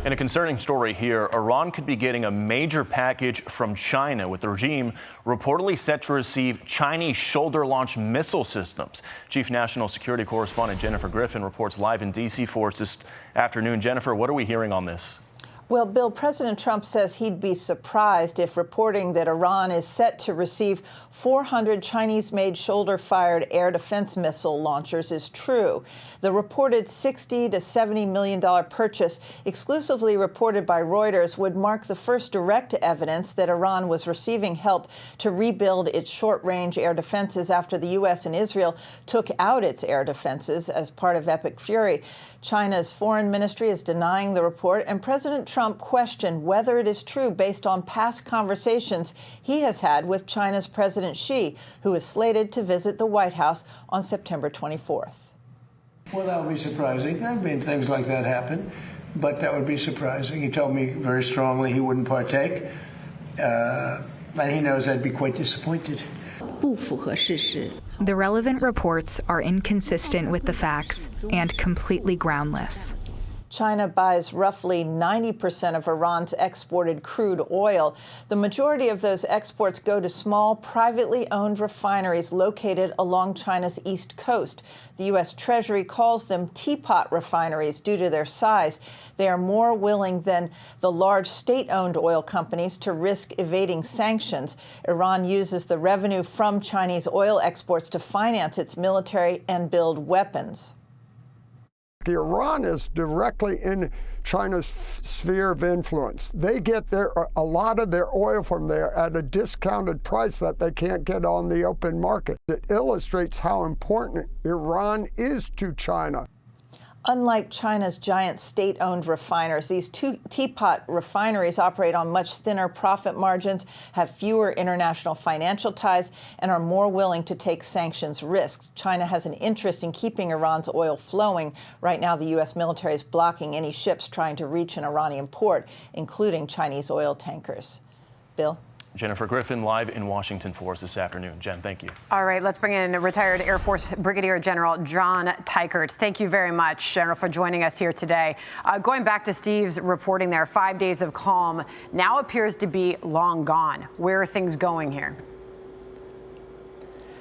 In a concerning story here, Iran could be getting a major package from China, with the regime reportedly set to receive Chinese shoulder-launched missile systems. Chief National Security Correspondent Jennifer Griffin reports live in D.C. for us this afternoon. Jennifer, what are we hearing on this? Well, Bill, President Trump says he'd be surprised if reporting that Iran is set to receive 400 Chinese-made shoulder-fired air defense missile launchers is true. The reported $60 to $70 million purchase, exclusively reported by Reuters, would mark the first direct evidence that Iran was receiving help to rebuild its short-range air defenses after the U.S. and Israel took out its air defenses as part of Epic Fury. China's foreign ministry is denying the report, and President Trump questioned whether it is true based on past conversations he has had with China's President Xi, who is slated to visit the White House on September 24th. Well, that would be surprising. I mean, things like that happen, but that would be surprising. He told me very strongly he wouldn't partake, and he knows I'd be quite disappointed. The relevant reports are inconsistent with the facts and completely groundless. China buys roughly 90% of Iran's exported crude oil. The majority of those exports go to small, privately owned refineries located along China's east coast. The U.S. Treasury calls them teapot refineries due to their size. They are more willing than the large state-owned oil companies to risk evading sanctions. Iran uses the revenue from Chinese oil exports to finance its military and build weapons. Iran is directly in China's sphere of influence. They get a lot of their oil from there at a discounted price that they can't get on the open market. It illustrates how important Iran is to China. Unlike China's giant state-owned refiners, these two teapot refineries operate on much thinner profit margins, have fewer international financial ties, and are more willing to take sanctions risks. China has an interest in keeping Iran's oil flowing. Right now, the U.S. military is blocking any ships trying to reach an Iranian port, including Chinese oil tankers. Bill? Jennifer Griffin live in Washington for us this afternoon. Jen, thank you. All right, let's bring in retired Air Force Brigadier General John Teichert. Thank you very much, General, for joining us here today. Going back to Steve's reporting there, 5 days of calm now appears to be long gone. Where are things going here?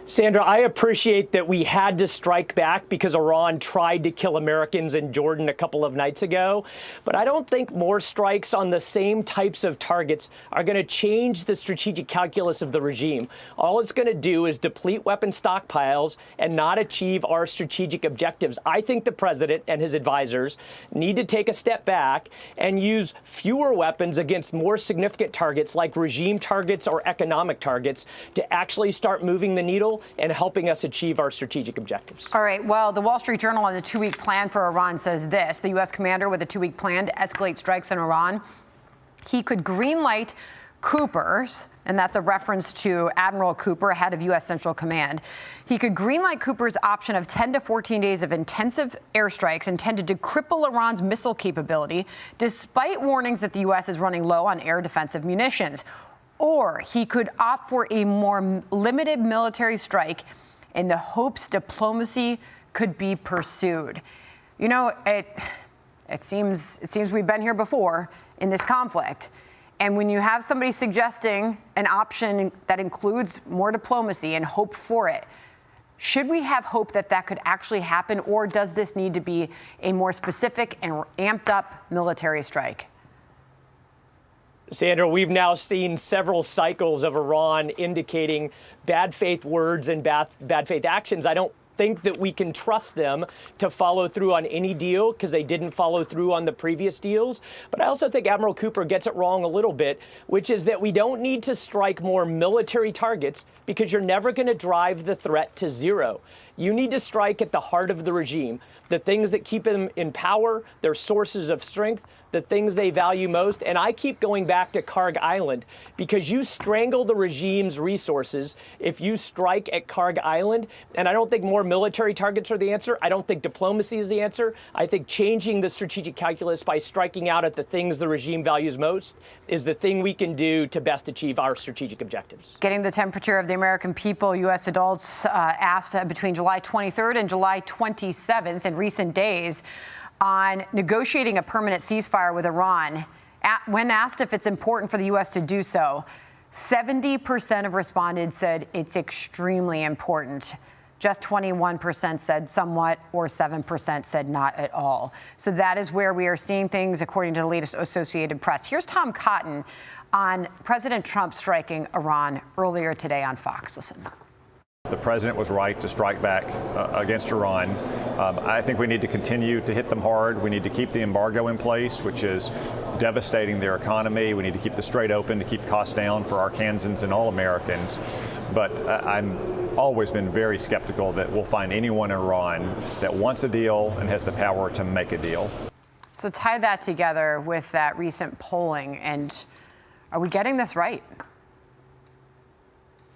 Sandra, I appreciate that we had to strike back because Iran tried to kill Americans in Jordan a couple of nights ago. But I don't think more strikes on the same types of targets are going to change the strategic calculus of the regime. All it's going to do is deplete weapon stockpiles and not achieve our strategic objectives. I think the president and his advisors need to take a step back and use fewer weapons against more significant targets like regime targets or economic targets to actually start moving the needle and helping us achieve our strategic objectives. All right. Well, the Wall Street Journal on the 2-week plan for Iran says this. The U.S. commander with a 2-week plan to escalate strikes in Iran, he could greenlight Cooper's, and that's a reference to Admiral Cooper, head of U.S. Central Command. He could greenlight Cooper's option of 10 to 14 days of intensive airstrikes intended to cripple Iran's missile capability, despite warnings that the U.S. is running low on air defensive munitions. Or he could opt for a more limited military strike in the hopes diplomacy could be pursued. You know, it seems we've been here before in this conflict. And when you have somebody suggesting an option that includes more diplomacy and hope for it, should we have hope that that could actually happen, or does this need to be a more specific and amped up military strike? Sandra, we've now seen several cycles of Iran indicating bad faith words and bad faith actions. I don't think that we can trust them to follow through on any deal because they didn't follow through on the previous deals. But I also think Admiral Cooper gets it wrong a little bit, which is that we don't need to strike more military targets because you're never going to drive the threat to zero. You need to strike at the heart of the regime, the things that keep them in power, their sources of strength, the things they value most. And I keep going back to Karg Island because you strangle the regime's resources if you strike at Karg Island. And I don't think more military targets are the answer. I don't think diplomacy is the answer. I think changing the strategic calculus by striking out at the things the regime values most is the thing we can do to best achieve our strategic objectives. Getting the temperature of the American people, U.S. adults asked between July 23rd and July 27th in recent days. on negotiating a permanent ceasefire with Iran. When asked if it's important for the U.S. to do so, 70% of respondents said it's extremely important. Just 21% said somewhat, or 7% said not at all. So that is where we are seeing things, according to the latest Associated Press. Here's Tom Cotton on President Trump striking Iran earlier today on Fox. Listen. The president was right to strike back against Iran. I think we need to continue to hit them hard. We need to keep the embargo in place, which is devastating their economy. We need to keep the Strait open to keep costs down for Arkansans and all Americans. But I'm always been very skeptical that we'll find anyone in Iran that wants a deal and has the power to make a deal. So tie that together with that recent polling, and are we getting this right?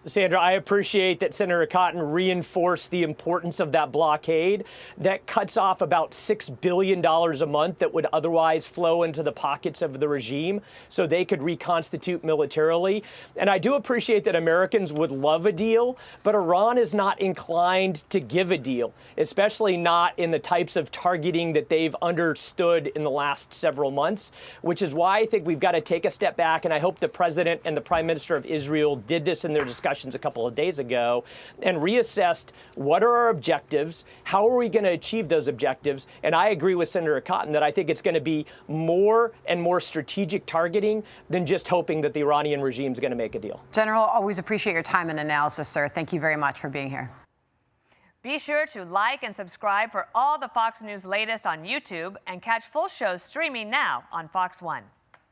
Sandra, I appreciate that Senator Cotton reinforced the importance of that blockade that cuts off about $6 billion a month that would otherwise flow into the pockets of the regime so they could reconstitute militarily. And I do appreciate that Americans would love a deal, but Iran is not inclined to give a deal, especially not in the types of targeting that they've understood in the last several months, which is why I think we've got to take a step back. And I hope the president and the prime minister of Israel did this in their discussions a couple of days ago and reassessed what are our objectives, how are we going to achieve those objectives. And I agree with Senator Cotton that I think it's going to be more and more strategic targeting than just hoping that the Iranian regime is going to make a deal. General, always appreciate your time and analysis, sir. Thank you very much for being here. Be sure to like and subscribe for all the Fox News latest on YouTube and catch full shows streaming now on Fox One.